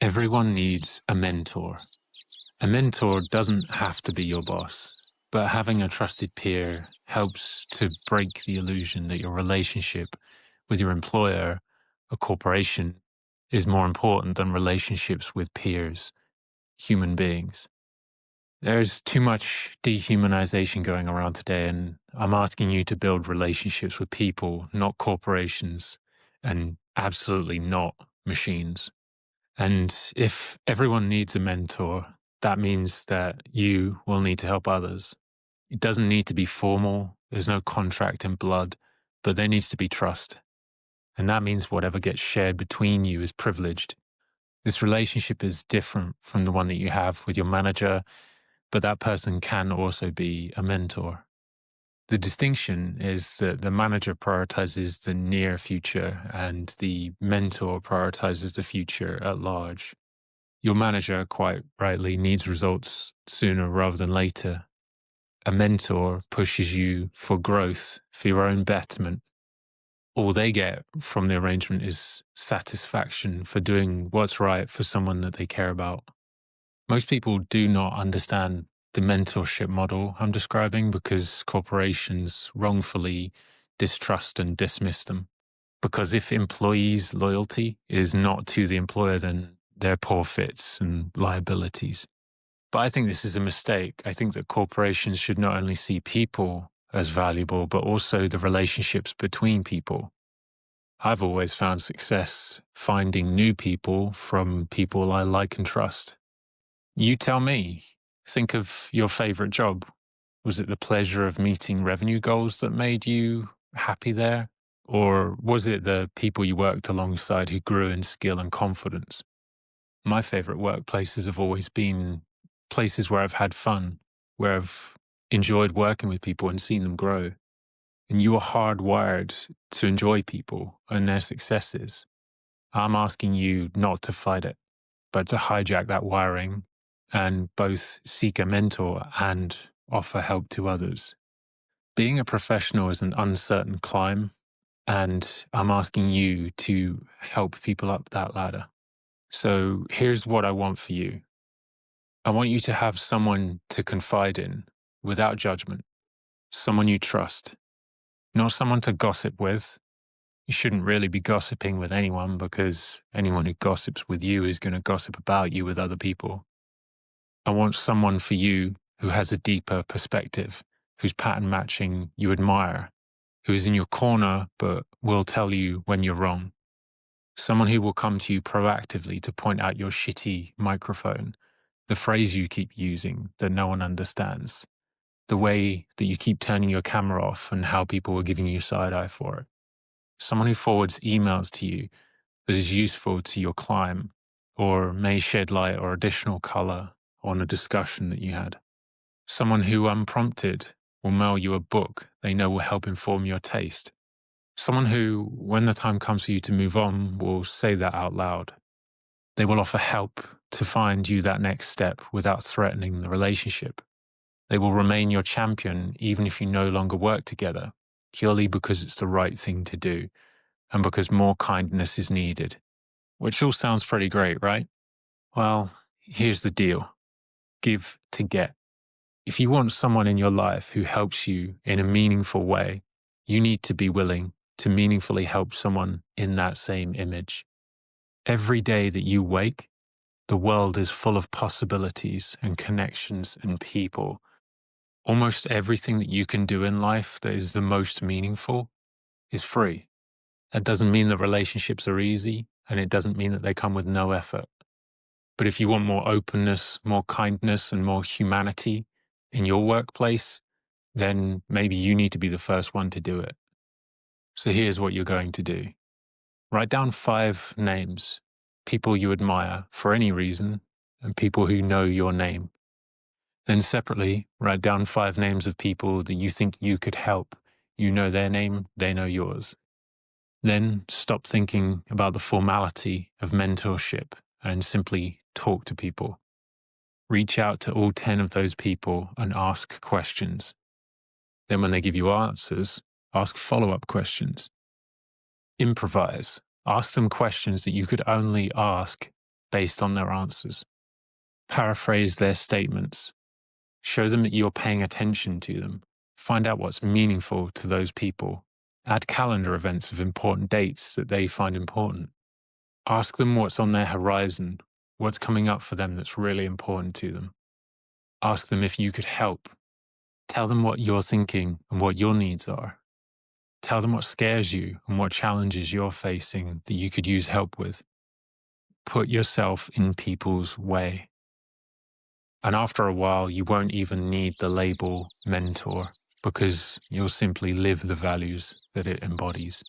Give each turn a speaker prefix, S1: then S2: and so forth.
S1: Everyone needs a mentor. A mentor doesn't have to be your boss, but having a trusted peer helps to break the illusion that your relationship with your employer, a corporation, is more important than relationships with peers, human beings. There's too much dehumanization going around today, and I'm asking you to build relationships with people, not corporations, and absolutely not machines. And if everyone needs a mentor, that means that you will need to help others. It doesn't need to be formal. There's no contract in blood, but there needs to be trust. And that means whatever gets shared between you is privileged. This relationship is different from the one that you have with your manager, but that person can also be a mentor. The distinction is that the manager prioritizes the near future and the mentor prioritizes the future at large. Your manager, quite rightly, needs results sooner rather than later. A mentor pushes you for growth, for your own betterment. All they get from the arrangement is satisfaction for doing what's right for someone that they care about. Most people do not understand the mentorship model I'm describing because corporations wrongfully distrust and dismiss them. Because if employees' loyalty is not to the employer, then they're poor fits and liabilities. But I think this is a mistake. I think that corporations should not only see people as valuable, but also the relationships between people. I've always found success finding new people from people I like and trust. You tell me, think of your favorite job. Was it the pleasure of meeting revenue goals that made you happy there? Or was it the people you worked alongside who grew in skill and confidence? My favorite workplaces have always been places where I've had fun, where I've enjoyed working with people and seen them grow. And you are hardwired to enjoy people and their successes. I'm asking you not to fight it, but to hijack that wiring and both seek a mentor and offer help to others. Being a professional is an uncertain climb, and I'm asking you to help people up that ladder. So here's what I want for you. I want you to have someone to confide in without judgment, someone you trust, not someone to gossip with. You shouldn't really be gossiping with anyone because anyone who gossips with you is going to gossip about you with other people. I want someone for you who has a deeper perspective, whose pattern matching you admire, who is in your corner but will tell you when you're wrong. Someone who will come to you proactively to point out your shitty microphone, the phrase you keep using that no one understands, the way that you keep turning your camera off and how people are giving you side eye for it. Someone who forwards emails to you that is useful to your climb or may shed light or additional color on a discussion that you had. Someone who, unprompted, will mail you a book they know will help inform your taste. Someone who, when the time comes for you to move on, will say that out loud. They will offer help to find you that next step without threatening the relationship. They will remain your champion even if you no longer work together, purely because it's the right thing to do and because more kindness is needed. Which all sounds pretty great, right? Well, here's the deal. Give to get. If you want someone in your life who helps you in a meaningful way, you need to be willing to meaningfully help someone in that same image. Every day that you wake, the world is full of possibilities and connections and people. Almost everything that you can do in life that is the most meaningful is free. That doesn't mean that relationships are easy, and it doesn't mean that they come with no effort. But if you want more openness, more kindness, and more humanity in your workplace, then maybe you need to be the first one to do it. So here's what you're going to do. Write down 5 names, people you admire for any reason, and people who know your name. Then separately, write down 5 names of people that you think you could help. You know their name, they know yours. Then stop thinking about the formality of mentorship and simply talk to people. Reach out to all 10 of those people and ask questions. Then when they give you answers, ask follow-up questions. Improvise. Ask them questions that you could only ask based on their answers. Paraphrase their statements. Show them that you're paying attention to them. Find out what's meaningful to those people. Add calendar events of important dates that they find important. Ask them what's on their horizon, what's coming up for them that's really important to them. Ask them if you could help. Tell them what you're thinking and what your needs are. Tell them what scares you and what challenges you're facing that you could use help with. Put yourself in people's way. And after a while, you won't even need the label mentor because you'll simply live the values that it embodies.